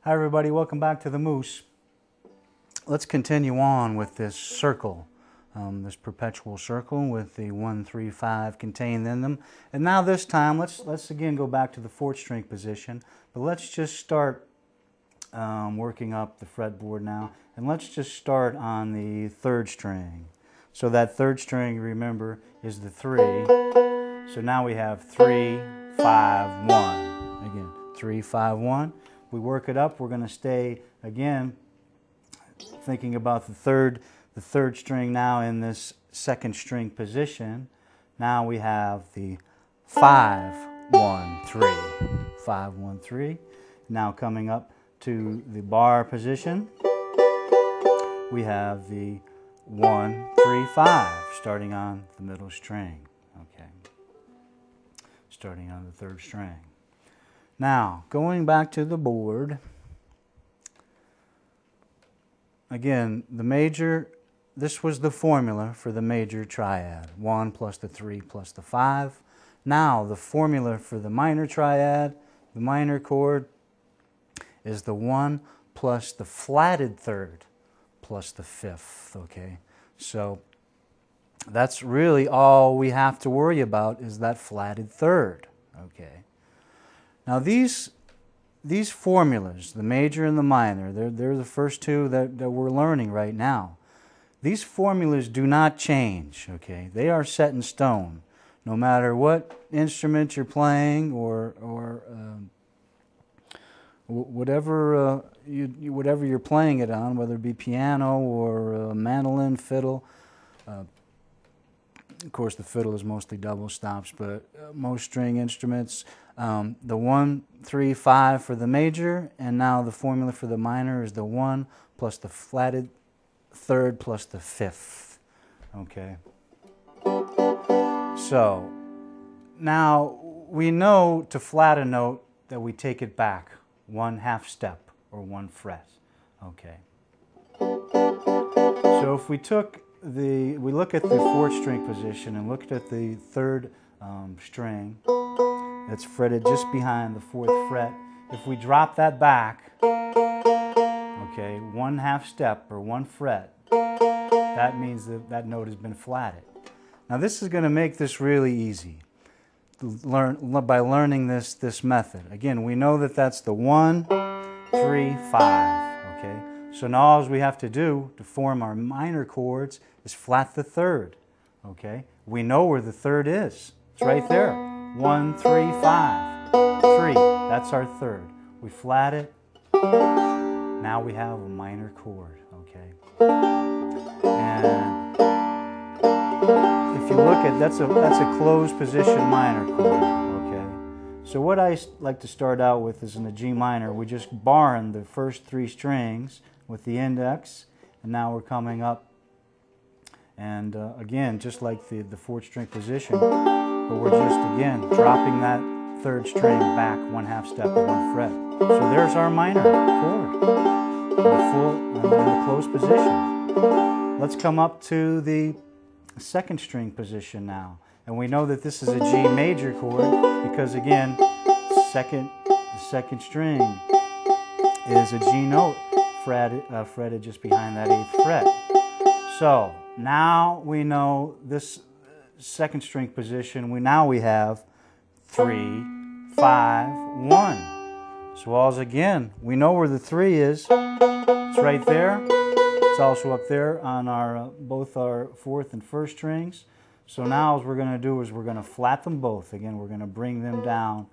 Hi everybody, welcome back to the Moose. Let's continue on with this circle, this perpetual circle with the 1, 3, 5 contained in them. And now this time, let's again go back to the 4th string position, but let's just start working up the fretboard now, and let's just start on the 3rd string. So that 3rd string, remember, is the 3. So now we have 3, 5, 1. Again, 3, 5, 1. We work it up. We're going to stay again thinking about the third string now in this 2nd string position. Now we have the 5, 1, 3, 5, 1, 3. Now coming up to the bar position, we have the 1, 3, 5 starting on the middle string. Okay, starting on the 3rd string. Now, going back to the board, again, the major, this was the formula for the major triad, 1 plus the 3 plus the 5. Now, the formula for the minor triad, the minor chord, is the 1 plus the flatted 3rd plus the 5th, okay? So, that's really all we have to worry about is that flatted 3rd, okay? Now these formulas, the major and the minor, they're the first two that we're learning right now. These formulas do not change, okay? They are set in stone. No matter what instrument you're playing or whatever you're playing it on, whether it be piano or mandolin, fiddle. Of course, the fiddle is mostly double stops, but most string instruments, the 1, 3, 5 for the major, and now the formula for the minor is the 1 plus the flatted 3rd plus the 5th. Okay. So now we know to flat a note that we take it back 1/2 step or 1 fret. Okay. So if we look at the 4th string position and looked at the 3rd string that's fretted just behind the 4th fret. If we drop that back, okay, 1/2 step or 1 fret, that means that note has been flatted. Now this is going to make this really easy by learning this method. Again, we know that that's the 1, 3, 5, okay? So now all we have to do to form our minor chords is flat the 3rd, okay? We know where the 3rd is. It's right there. 1, 3, 5, 3. That's our 3rd. We flat it. Now we have a minor chord, okay? And if you look at, that's a closed position minor chord, okay? So what I like to start out with is in the G minor, we just bar in the first 3 strings with the index, and now we're coming up, and again, just like the 4th string position, but we're just again dropping that 3rd string back 1/2 step or 1 fret. So there's our minor chord in the closed position. Let's come up to the 2nd string position now, and we know that this is a G major chord because again, the second string is a G note fretted just behind that 8th fret. So now we know this 2nd string position. We have 3, 5, 1. So all's again, we know where the 3 is. It's right there. It's also up there on our both our 4th and 1st strings. So now what we're going to do is we're going to flat them both. Again, we're going to bring them down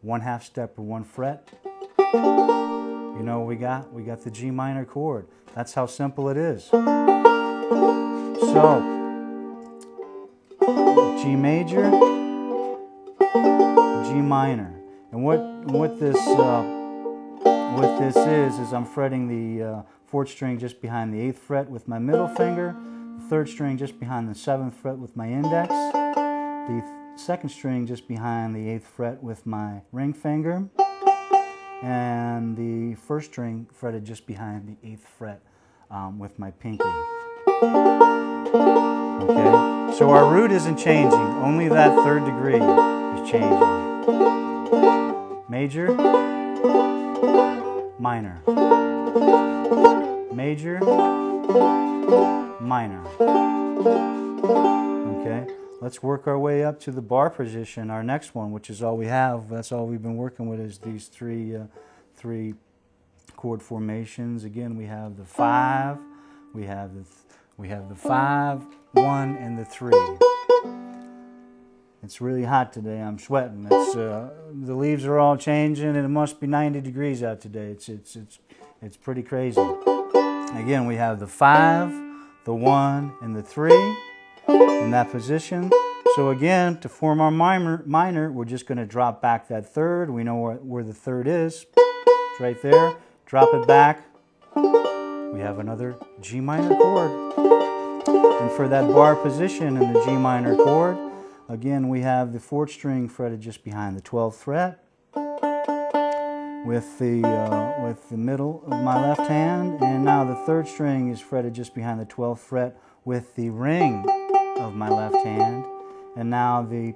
1/2 step or 1 fret. You know what we got? We got the G minor chord. That's how simple it is. So, G major, G minor. And what this is I'm fretting the 4th string just behind the 8th fret with my middle finger, the 3rd string just behind the 7th fret with my index, the 2nd string just behind the 8th fret with my ring finger, and the 1st string fretted just behind the 8th fret with my pinky. Okay, so our root isn't changing, only that 3rd degree is changing. Major, minor, major, minor. Okay, let's work our way up to the bar position, our next one, which is all we have. That's all we've been working with, is these three chord formations. Again, we have the 5, we have the 5, 1, and the 3. It's really hot today. I'm sweating. It's the leaves are all changing, and it must be 90 degrees out today. It's pretty crazy. Again, we have the 5, the 1, and the 3 in that position. So again, to form our minor, we're just going to drop back that third. We know where the third is. It's right there. Drop it back. We have another G minor chord. And for that bar position in the G minor chord, again, we have the 4th string fretted just behind the 12th fret, with the middle of my left hand, and now the 3rd string is fretted just behind the 12th fret with the ring of my left hand, and now the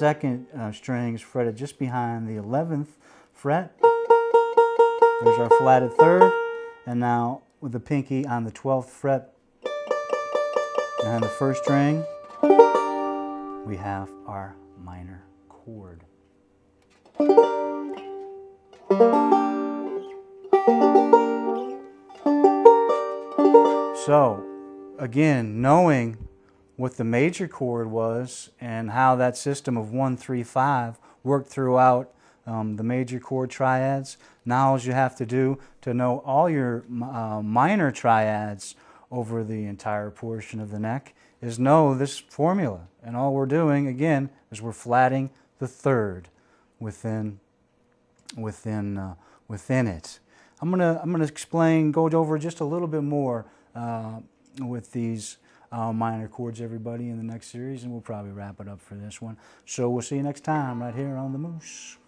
2nd string is fretted just behind the 11th fret. There's our flatted 3rd, and now with the pinky on the 12th fret and the 1st string, we have our minor chord. So, again, knowing what the major chord was and how that system of 1, 3, 5 worked throughout the major chord triads, now all you have to do to know all your minor triads over the entire portion of the neck is know this formula. And all we're doing, again, is we're flatting the 3rd within it. I'm gonna explain, go over just a little bit more with these minor chords, everybody, in the next series, and we'll probably wrap it up for this one. So we'll see you next time right here on The Moose.